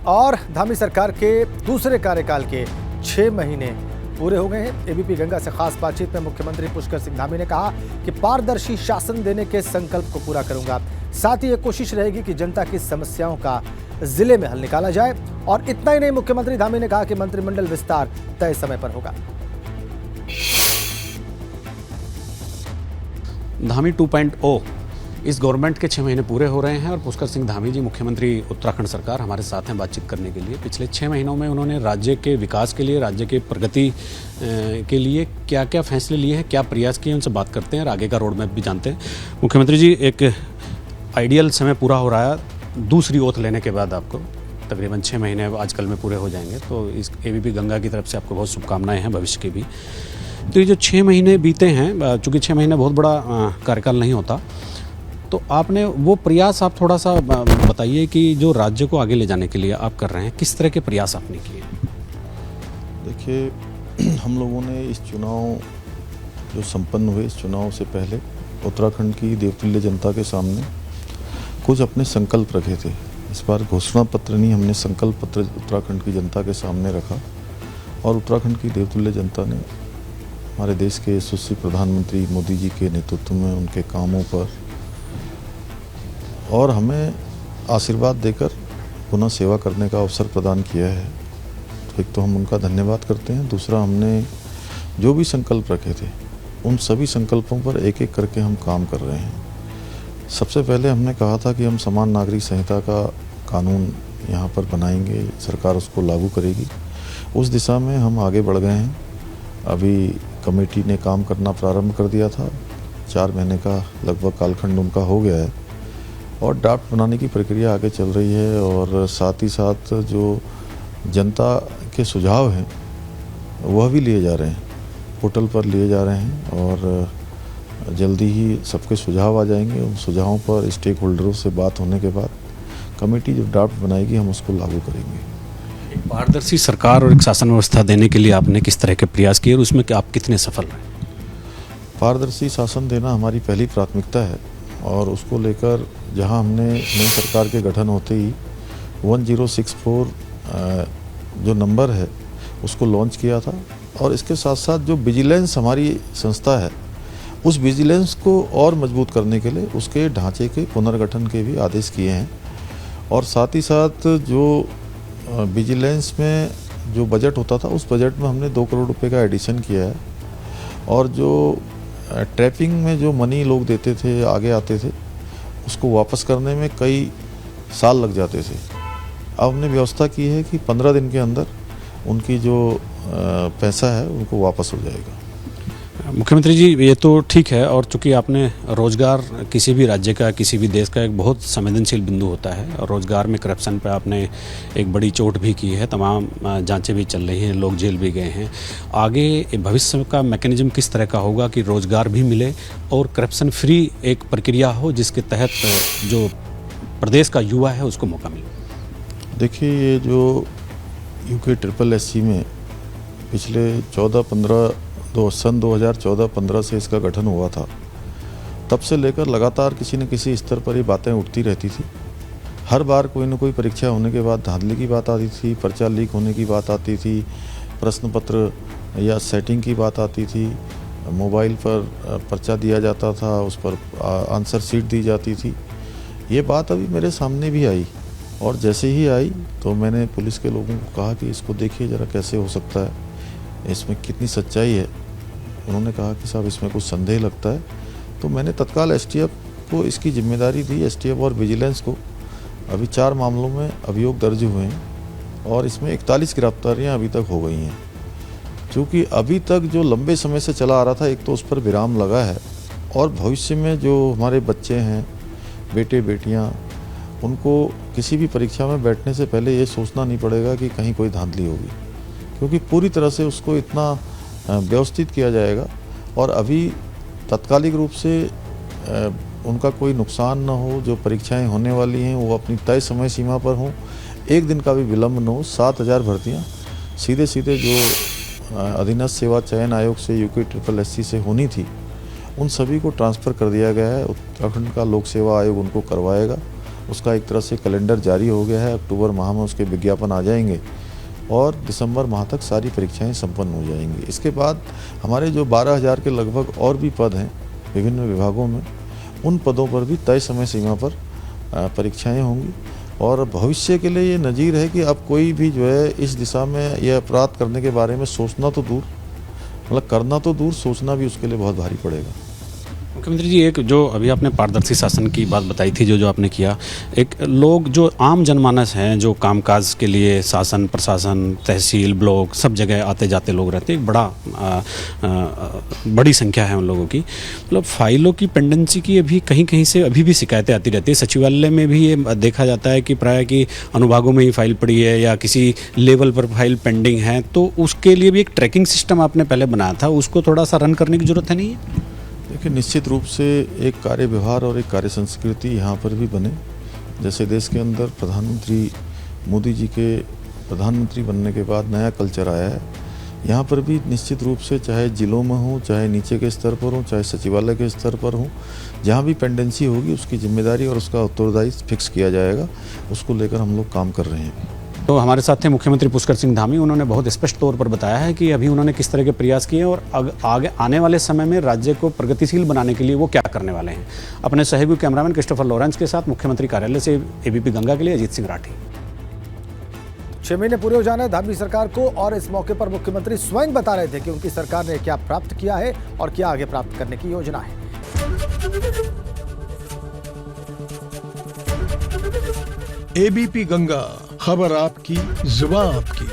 और धामी सरकार के दूसरे कार्यकाल के 6 महीने पूरे हो गए हैं। एबीपी गंगा से खास बातचीत में मुख्यमंत्री पुष्कर सिंह धामी ने कहा कि पारदर्शी शासन देने के संकल्प को पूरा करूंगा। साथ ही ये कोशिश रहेगी कि जनता की समस्याओं का जिले में हल निकाला जाए। और इतना ही नहीं, मुख्यमंत्री धामी ने कहा कि मंत्रिमंडल विस्तार तय समय पर होगा। धामी 2.0 इस गवर्नमेंट के 6 महीने पूरे हो रहे हैं और पुष्कर सिंह धामी जी मुख्यमंत्री उत्तराखंड सरकार हमारे साथ हैं बातचीत करने के लिए। पिछले 6 महीनों में उन्होंने राज्य के विकास के लिए, राज्य के प्रगति के लिए क्या क्या फैसले लिए हैं, क्या प्रयास किए, उनसे बात करते हैं और आगे का रोड मैप भी जानते हैं। मुख्यमंत्री जी, एक आइडियल समय पूरा हो रहा है दूसरी ओथ लेने के बाद। आपको तकरीबन 6 महीने आजकल में पूरे हो जाएंगे, तो इस एबीपी गंगा की तरफ से आपको बहुत शुभकामनाएं हैं भविष्य की भी। तो ये जो 6 महीने बीते हैं, चूँकि 6 महीने बहुत बड़ा कार्यकाल नहीं होता, तो आपने वो प्रयास आप थोड़ा सा बताइए कि जो राज्य को आगे ले जाने के लिए आप कर रहे हैं, किस तरह के प्रयास आपने किए? देखिए, हम लोगों ने इस चुनाव जो संपन्न हुए, इस चुनाव से पहले उत्तराखंड की देवतुल्य जनता के सामने कुछ अपने संकल्प रखे थे। इस बार घोषणा पत्र नहीं, हमने संकल्प पत्र उत्तराखंड की जनता के सामने रखा और उत्तराखंड की देवतुल्य जनता ने हमारे देश के यशस्वी प्रधानमंत्री मोदी जी के नेतृत्व में उनके कामों पर और हमें आशीर्वाद देकर पुनः सेवा करने का अवसर प्रदान किया है। तो एक तो हम उनका धन्यवाद करते हैं। दूसरा, हमने जो भी संकल्प रखे थे उन सभी संकल्पों पर एक एक करके हम काम कर रहे हैं। सबसे पहले हमने कहा था कि हम समान नागरिक संहिता का कानून यहाँ पर बनाएंगे, सरकार उसको लागू करेगी। उस दिशा में हम आगे बढ़ गए हैं। अभी कमेटी ने काम करना प्रारंभ कर दिया था। 4 महीने का लगभग कालखंड उनका हो गया है और ड्राफ्ट बनाने की प्रक्रिया आगे चल रही है। और साथ ही साथ जो जनता के सुझाव हैं वह भी लिए जा रहे हैं, पोर्टल पर लिए जा रहे हैं और जल्दी ही सबके सुझाव आ जाएंगे। उन सुझावों पर स्टेक होल्डरों से बात होने के बाद कमेटी जो ड्राफ्ट बनाएगी हम उसको लागू करेंगे। एक पारदर्शी सरकार और एक शासन व्यवस्था देने के लिए आपने किस तरह के प्रयास किए और उसमें आप कितने सफल रहे? पारदर्शी शासन देना हमारी पहली प्राथमिकता है और उसको लेकर जहां हमने नई सरकार के गठन होते ही 1064 जो नंबर है उसको लॉन्च किया था। और इसके साथ साथ जो विजिलेंस हमारी संस्था है, उस विजिलेंस को और मजबूत करने के लिए उसके ढांचे के पुनर्गठन के भी आदेश किए हैं। और साथ ही साथ जो विजिलेंस में जो बजट होता था, उस बजट में हमने 2 करोड़ रुपए का एडिशन किया है। और जो ट्रैपिंग में जो मनी लोग देते थे, आगे आते थे, उसको वापस करने में कई साल लग जाते थे। अब हमने व्यवस्था की है कि 15 दिन के अंदर उनकी जो पैसा है उनको वापस हो जाएगा। मुख्यमंत्री जी, ये तो ठीक है और चूंकि आपने रोजगार किसी भी राज्य का, किसी भी देश का एक बहुत संवेदनशील बिंदु होता है और रोजगार में करप्शन पे आपने एक बड़ी चोट भी की है, तमाम जांचें भी चल रही हैं, लोग जेल भी गए हैं। आगे भविष्य का मैकेनिज्म किस तरह का होगा कि रोजगार भी मिले और करप्शन फ्री एक प्रक्रिया हो जिसके तहत जो प्रदेश का युवा है उसको मौका मिले? देखिए, ये जो UKSSC में पिछले 2014-15 से इसका गठन हुआ था, तब से लेकर लगातार किसी न किसी स्तर पर ये बातें उठती रहती थी। हर बार कोई न कोई परीक्षा होने के बाद धांधली की बात आती थी, पर्चा लीक होने की बात आती थी, प्रश्न पत्र या सेटिंग की बात आती थी, मोबाइल पर पर्चा दिया जाता था, उस पर आंसर शीट दी जाती थी। ये बात अभी मेरे सामने भी आई और जैसे ही आई तो मैंने पुलिस के लोगों को कहा कि इसको देखिए ज़रा कैसे हो सकता है, इसमें कितनी सच्चाई है। उन्होंने कहा कि साहब इसमें कुछ संदेह लगता है। तो मैंने तत्काल STF को इसकी जिम्मेदारी दी, STF और विजिलेंस को। अभी 4 मामलों में अभियोग दर्ज हुए हैं और इसमें 41 गिरफ्तारियां अभी तक हो गई हैं। क्योंकि अभी तक जो लंबे समय से चला आ रहा था, एक तो उस पर विराम लगा है और भविष्य में जो हमारे बच्चे हैं, बेटे बेटियाँ, उनको किसी भी परीक्षा में बैठने से पहले ये सोचना नहीं पड़ेगा कि कहीं कोई धांधली होगी, क्योंकि पूरी तरह से उसको इतना व्यवस्थित किया जाएगा और अभी तात्कालिक रूप से उनका कोई नुकसान न हो। जो परीक्षाएं होने वाली हैं वो अपनी तय समय सीमा पर हों, एक दिन का भी विलम्ब न हो। 7000 भर्तियाँ सीधे सीधे जो अधीनस्थ सेवा चयन आयोग से UKSSC से होनी थी, उन सभी को ट्रांसफ़र कर दिया गया है। उत्तराखंड का लोक सेवा आयोग उनको करवाएगा उसका एक तरह से कैलेंडर जारी हो गया है। अक्टूबर माह में उसके विज्ञापन आ जाएंगे और दिसंबर माह तक सारी परीक्षाएं संपन्न हो जाएंगी। इसके बाद हमारे जो 12,000 के लगभग और भी पद हैं विभिन्न विभागों में, उन पदों पर भी तय समय सीमा पर परीक्षाएं होंगी। और भविष्य के लिए ये नज़ीर है कि अब कोई भी जो है इस दिशा में यह अपराध करने के बारे में सोचना तो दूर, मतलब करना तो दूर, सोचना भी उसके लिए बहुत भारी पड़ेगा। मुख्यमंत्री जी, एक जो अभी आपने पारदर्शी शासन की बात बताई थी, जो आपने किया, एक लोग जो आम जनमानस हैं, जो कामकाज के लिए शासन प्रशासन तहसील ब्लॉक सब जगह आते जाते लोग रहते हैं, एक बड़ी संख्या है उन लोगों की, मतलब फाइलों की पेंडेंसी की अभी कहीं कहीं से अभी भी शिकायतें आती रहती है। सचिवालय में भी ये देखा जाता है कि प्राय की अनुभागों में ही फाइल पड़ी है या किसी लेवल पर फाइल पेंडिंग है, तो उसके लिए भी एक ट्रैकिंग सिस्टम आपने पहले बनाया था, उसको थोड़ा सा रन करने की जरूरत है नहीं है? देखिए, निश्चित रूप से एक कार्य व्यवहार और एक कार्य संस्कृति यहाँ पर भी बने। जैसे देश के अंदर प्रधानमंत्री मोदी जी के प्रधानमंत्री बनने के बाद नया कल्चर आया है, यहाँ पर भी निश्चित रूप से चाहे जिलों में हो, चाहे नीचे के स्तर पर हो, चाहे सचिवालय के स्तर पर हो, जहाँ भी पेंडेंसी होगी उसकी जिम्मेदारी और उसका उत्तरदायित्व फिक्स किया जाएगा। उसको लेकर हम लोग काम कर रहे हैं। तो हमारे साथ थे मुख्यमंत्री पुष्कर सिंह धामी। उन्होंने बहुत स्पष्ट तौर पर बताया है कि अभी उन्होंने किस तरह के प्रयास किए हैं और आगे आने वाले समय में राज्य को प्रगतिशील बनाने के लिए वो क्या करने वाले हैं। अपने सहयोगी कैमरामैन क्रिस्टोफर लॉरेंस के साथ मुख्यमंत्री कार्यालय से एबीपी गंगा के लिए अजीत सिंह राठी। 6 महीने पूरे हो जाना है धामी सरकार को, और इस मौके पर मुख्यमंत्री स्वयं बता रहे थे कि उनकी सरकार ने क्या प्राप्त किया है और क्या आगे प्राप्त करने की योजना है। एबीपी गंगा, खबर आपकी, जुबान आपकी।